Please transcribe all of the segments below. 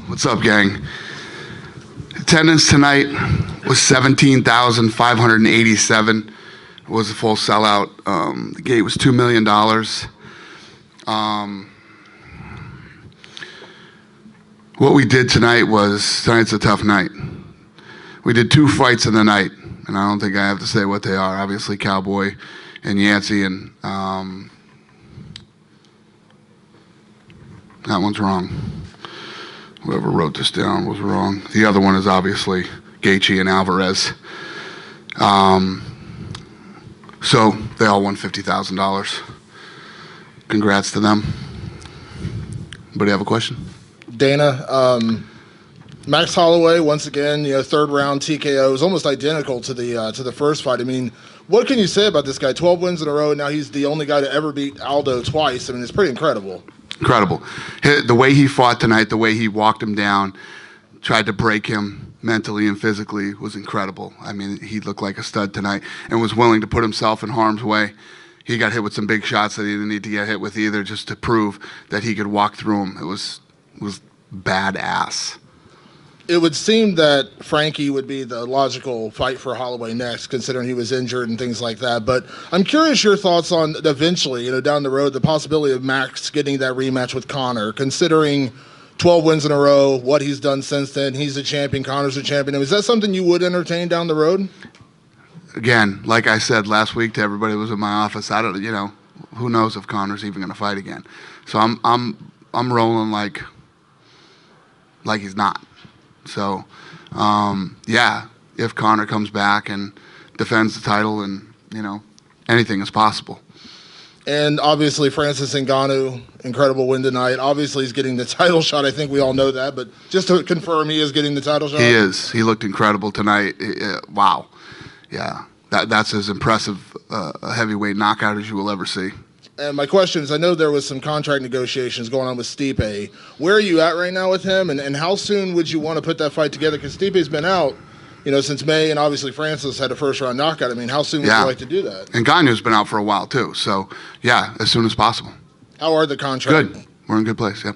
What's up, gang? Attendance tonight was 17,587. It was a full sellout. The gate was $2 million. What we did tonight's a tough night. We did 2 fights in the night, and I don't think I have to say what they are. Obviously, Cowboy and Yancey, and that one's wrong. Whoever wrote this down was wrong. The other one is obviously Gaethje and Alvarez. So they all won $50,000. Congrats to them. Anybody have a question? Dana, Max Holloway once again, third round TKO is almost identical to the first fight. I mean, what can you say about this guy? 12 wins in a row. Now he's the only guy to ever beat Aldo twice. I mean, it's pretty incredible. Incredible. The way he fought tonight, the way he walked him down, tried to break him mentally and physically was incredible. I mean, he looked like a stud tonight and was willing to put himself in harm's way. He got hit with some big shots that he didn't need to get hit with either, just to prove that he could walk through them. It was badass. It would seem that Frankie would be the logical fight for Holloway next, considering he was injured and things like that. But I'm curious your thoughts on eventually, down the road, the possibility of Max getting that rematch with Conor, considering 12 wins in a row, what he's done since then. He's a champion, Conor's a champion. Is that something you would entertain down the road? Again, like I said last week to everybody who was in my office, I don't, who knows if Conor's even going to fight again. So I'm rolling like he's not. So, if Conor comes back and defends the title, and anything is possible. And obviously, Francis Ngannou, incredible win tonight. Obviously, he's getting the title shot. I think we all know that. But just to confirm, he is getting the title shot? He is. He looked incredible tonight. Wow. Yeah. That's as impressive a heavyweight knockout as you will ever see. And my question is, I know there was some contract negotiations going on with Stipe. Where are you at right now with him? And how soon would you want to put that fight together? Because Stipe's been out, since May, and obviously Francis had a first-round knockout. I mean, how soon would you like to do that? And Ngannou's been out for a while, too. So, as soon as possible. How are the contracts? Good. We're in a good place, yeah.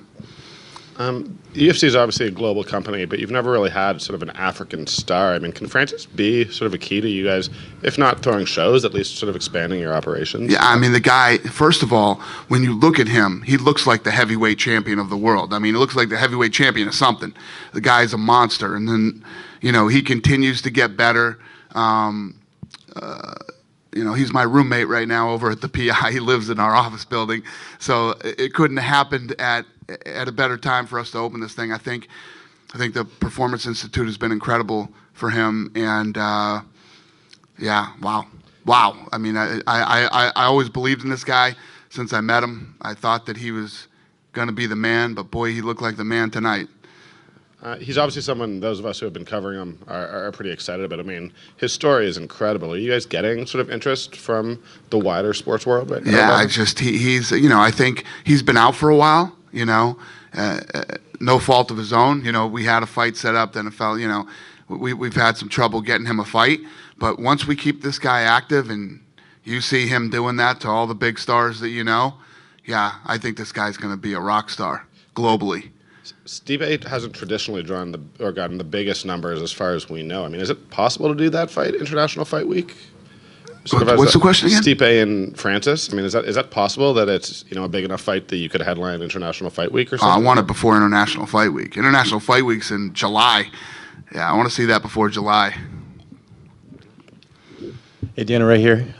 UFC is obviously a global company, but you've never really had sort of an African star. I mean, can Francis be sort of a key to you guys, if not throwing shows, at least sort of expanding your operations? Yeah, I mean, the guy, first of all, when you look at him, he looks like the heavyweight champion of the world. I mean, he looks like the heavyweight champion of something. The guy's a monster. And then, he continues to get better. He's my roommate right now over at the PI. He lives in our office building. So it couldn't have happened at a better time for us to open this thing. I think the Performance Institute has been incredible for him. And, wow. I mean, I always believed in this guy since I met him. I thought that he was going to be the man, but boy, he looked like the man tonight. He's obviously someone those of us who have been covering him are pretty excited about. I mean, his story is incredible. Are you guys getting sort of interest from the wider sports world right now? Yeah, he's I think he's been out for a while, no fault of his own. We had a fight set up, then it fell, we've had some trouble getting him a fight. But once we keep this guy active and you see him doing that to all the big stars that I think this guy's going to be a rock star globally. Stipe hasn't traditionally gotten the biggest numbers as far as we know. I mean, is it possible to do that fight International Fight Week? What's the question again? Stipe and Francis. I mean, is that possible that it's a big enough fight that you could headline International Fight Week or something? I want it before International Fight Week. International Fight Week's in July. Yeah, I want to see that before July. Hey, Dana, right here.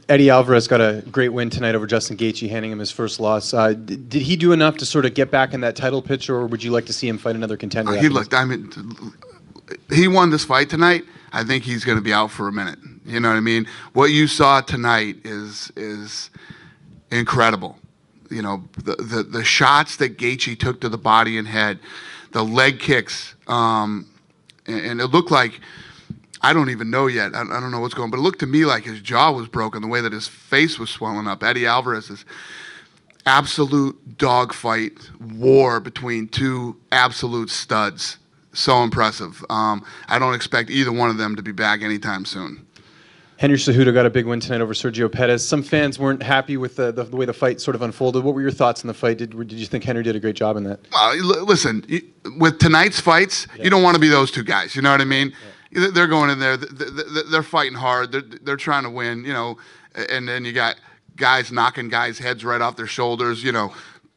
Eddie Alvarez got a great win tonight over Justin Gaethje, handing him his first loss. Did he do enough to sort of get back in that title picture, or would you like to see him fight another contender? He won this fight tonight. I think he's going to be out for a minute. You know what I mean? What you saw tonight is incredible. The shots that Gaethje took to the body and head, the leg kicks, and it looked like, I don't even know yet. I don't know what's going on, but it looked to me like his jaw was broken, the way that his face was swelling up. Eddie Alvarez's absolute dogfight war between two absolute studs. So impressive. I don't expect either one of them to be back anytime soon. Henry Cejudo got a big win tonight over Sergio Pettis. Some fans weren't happy with the way the fight sort of unfolded. What were your thoughts on the fight? Did you think Henry did a great job in that? Well, listen, with tonight's fights, you don't want to be those two guys. You know what I mean? They're going in there. They're fighting hard. They're trying to win. And then you got guys knocking guys' heads right off their shoulders.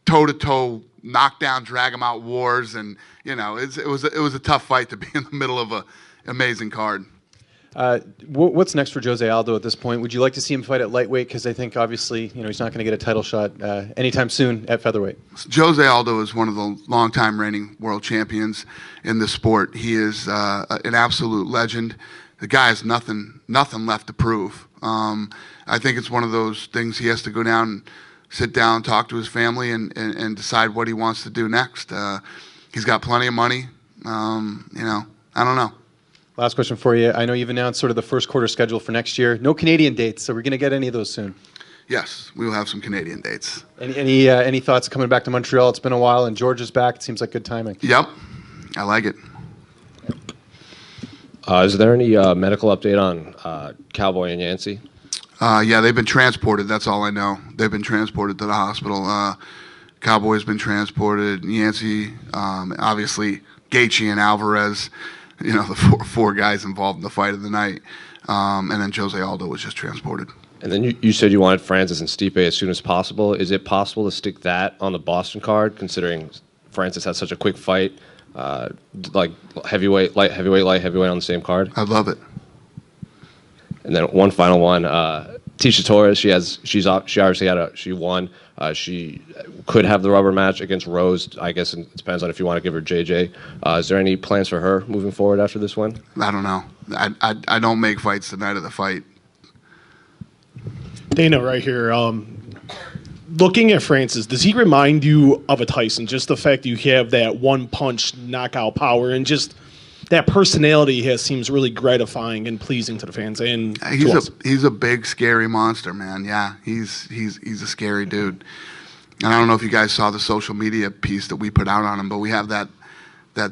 Toe to toe, knockdown, drag them out wars, and it was a tough fight to be in the middle of a amazing card. What's next for Jose Aldo at this point? Would you like to see him fight at lightweight? Because I think obviously he's not going to get a title shot anytime soon at featherweight. Jose Aldo is one of the longtime reigning world champions in the sport. He is an absolute legend. The guy has nothing left to prove. I think it's one of those things he has to go down and sit down, talk to his family, and decide what he wants to do next. He's got plenty of money. I don't know. Last question for you. I know you've announced sort of the first quarter schedule for next year. No Canadian dates, so we're going to get any of those soon. Yes, we will have some Canadian dates. Any thoughts coming back to Montreal? It's been a while, and George is back. It seems like good timing. Yep, I like it. Is there any medical update on Cowboy and Yancey? Yeah, they've been transported. That's all I know. They've been transported to the hospital. Cowboy's been transported. Yancey, obviously, Gaethje and Alvarez. The four guys involved in the fight of the night. And then Jose Aldo was just transported. And then you said you wanted Francis and Stipe as soon as possible. Is it possible to stick that on the Boston card, considering Francis had such a quick fight, like heavyweight, light heavyweight on the same card? I love it. And then one final one. Tisha Torres, she won. She could have the rubber match against Rose. I guess it depends on if you want to give her JJ. Is there any plans for her moving forward after this one? I don't know. I don't make fights the night of the fight. Dana, right here. Looking at Francis, does he remind you of a Tyson? Just the fact that you have that one-punch knockout power and just that personality seems really gratifying and pleasing to the fans and to us. He's a big, scary monster, man. Yeah, he's a scary dude. And I don't know if you guys saw the social media piece that we put out on him, but we have that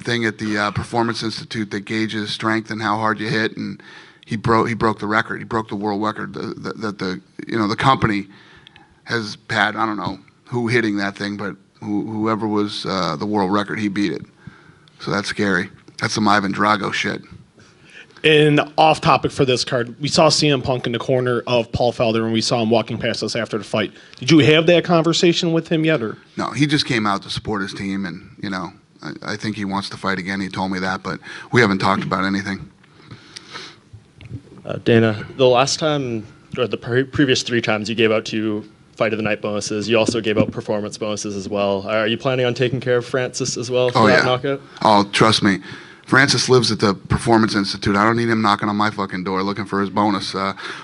thing at the Performance Institute that gauges strength and how hard you hit, and he broke the record. He broke the world record that the company has had. I don't know who hitting that thing, but whoever was the world record, he beat it. So that's scary. That's some Ivan Drago shit. And off topic for this card, we saw CM Punk in the corner of Paul Felder, and we saw him walking past us after the fight. Did you have that conversation with him yet, or? No, he just came out to support his team, and I think he wants to fight again. He told me that, but we haven't talked about anything. Dana, the last time, or the previous 3 times you gave out 2 fight of the night bonuses, you also gave out performance bonuses as well. Are you planning on taking care of Francis as well for that knockout? Oh, trust me. Francis lives at the Performance Institute. I don't need him knocking on my fucking door looking for his bonus.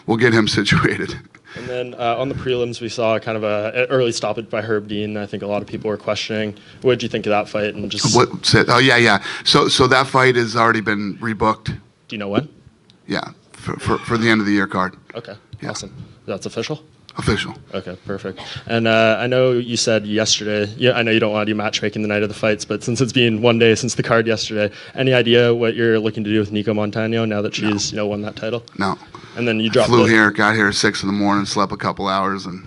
We'll get him situated. And then on the prelims, we saw kind of an early stoppage by Herb Dean. I think a lot of people were questioning. What did you think of that fight? And just Oh yeah. So that fight has already been rebooked. Do you know when? Yeah, for the end of the year card. Okay, Yeah. awesome. That's official? Official. Okay, perfect. And I know you said yesterday, I know you don't want to do matchmaking the night of the fights, but since it's been 1 day since the card yesterday, any idea what you're looking to do with Nico Montano now that she's won that title? No. And then you dropped Flew here, got here at 6 in the morning, slept a couple hours, and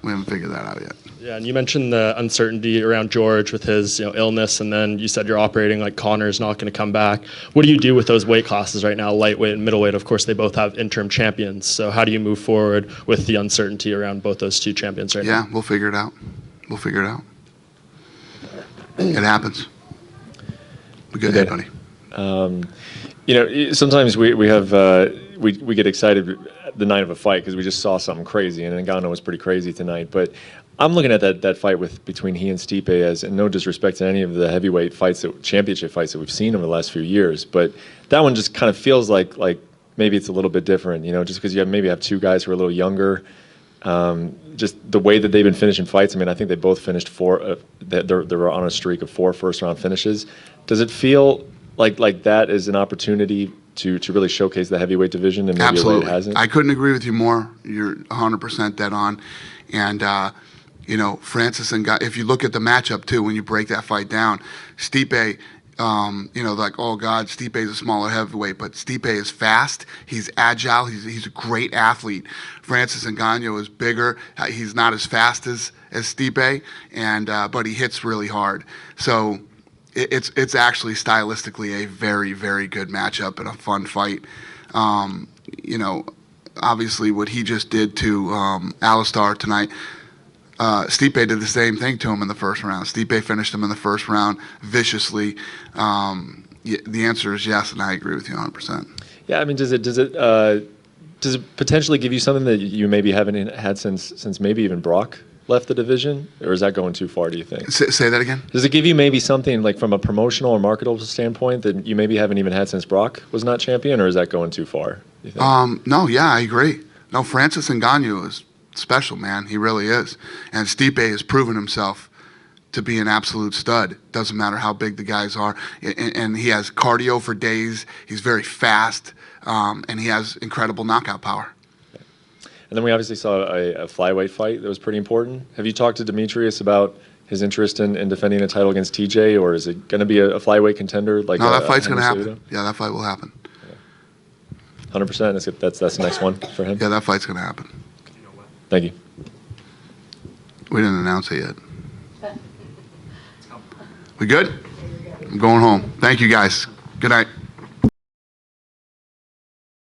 we haven't figured that out yet. Yeah, and you mentioned the uncertainty around George with his illness, and then you said you're operating like Connor's not going to come back. What do you do with those weight classes right now, lightweight and middleweight? Of course, they both have interim champions. So how do you move forward with the uncertainty around both those 2 champions right now? Yeah, we'll figure it out. It happens. We good, Okay. buddy. Sometimes we have we get excited the night of a fight because we just saw something crazy, and Ngannou was pretty crazy tonight. But I'm looking at that fight between he and Stipe as, and no disrespect to any of the heavyweight fights, championship fights that we've seen over the last few years, but that one just kind of feels like maybe it's a little bit different, just because you maybe have 2 guys who are a little younger. Just the way that they've been finishing fights. I mean, I think they both finished 4. They were on a streak of 4 first-round finishes. Does it feel like that is an opportunity to really showcase the heavyweight division and maybe Absolutely. a way it hasn't? I couldn't agree with you more. You're 100% dead on. And, Francis and if you look at the matchup, too, when you break that fight down, Stipe Like, oh God, Stipe's a smaller heavyweight, but Stipe is fast. He's agile. He's a great athlete. Francis Ngannou is bigger. He's not as fast as Stipe, but he hits really hard. So it's actually stylistically a very, very good matchup and a fun fight. Obviously what he just did to Alistar tonight. Stipe did the same thing to him in the first round. Stipe finished him in the first round viciously. The answer is yes, and I agree with you 100%. Yeah, I mean, does it potentially give you something that you maybe haven't had since maybe even Brock left the division, or is that going too far, do you think? Say that again? Does it give you maybe something like from a promotional or marketable standpoint that you maybe haven't even had since Brock was not champion, or is that going too far, do you think? No, yeah, I agree. No, Francis Ngannou is special, man. He really is. And Stipe has proven himself to be an absolute stud. Doesn't matter how big the guys are. And he has cardio for days. He's very fast, and he has incredible knockout power. And then we obviously saw a flyweight fight that was pretty important. Have you talked to Demetrius about his interest in defending a title against TJ, or is it going to be a flyweight contender? No, that fight's going to happen. Yeah, that fight will happen. 100%. That's the next one for him? Yeah, that fight's going to happen. Thank you. We didn't announce it yet. We good? I'm going home. Thank you, guys. Good night.